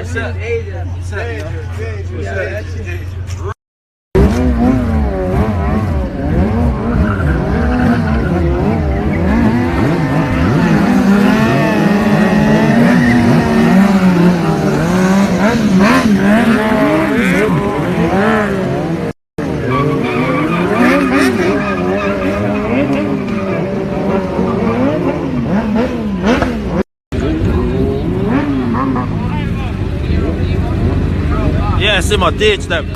What's up? What's up? Yeah, see my teach them.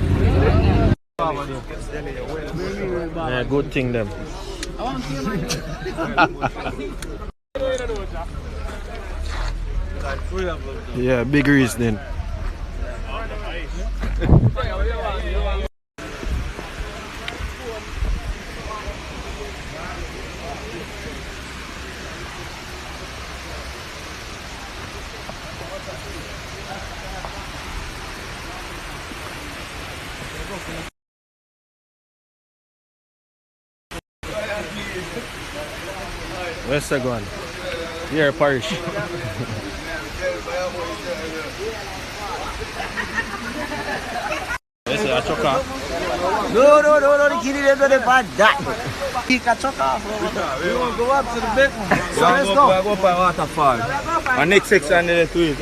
Yeah, good thing them. Yeah, big reasoning. Where's the gun? Here, parish. Yes, I choke off. No, the kid is going to bad that. He can choke off. We want to go up to the big one. So let's go. We'll go by waterfall. Our next 600 to it.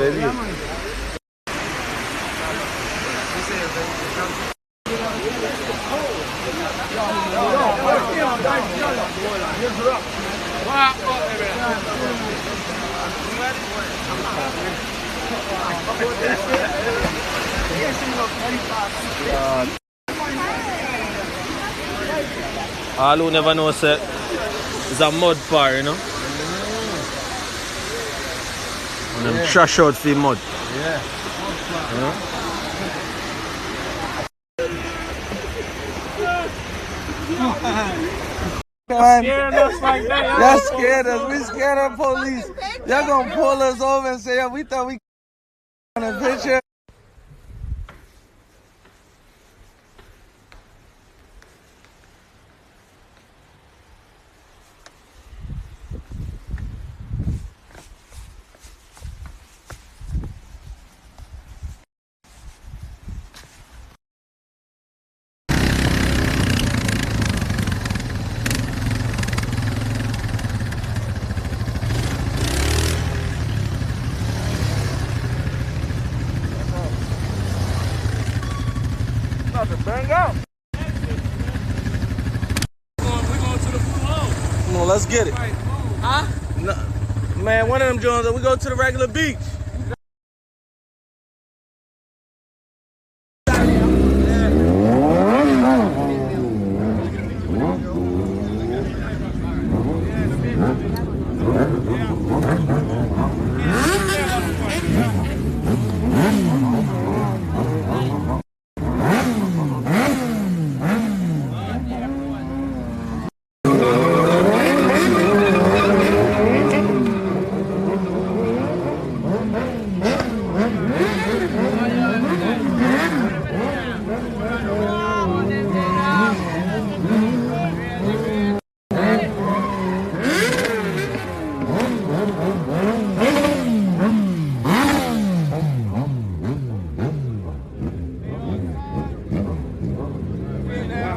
All who never know say it's a mud par, you know. And them trash out for mud. Yeah. You know? Scared us like that. Y'all scared us. We scared of police. Y'all gonna pull us over and say, yeah, we thought we on a picture. Bang out. We're going to the pool home. Come on, let's get it. Huh? No, man, one of them joints, we go to the regular beach.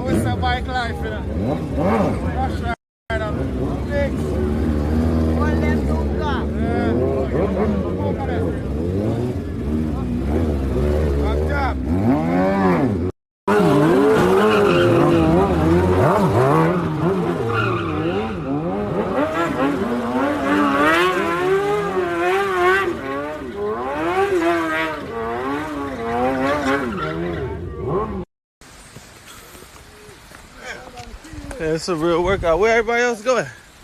What's that bike life, you know? Rush right up. Meek. One left, two black. Yeah. Up top. Yeah, it's a real workout. Where everybody else going?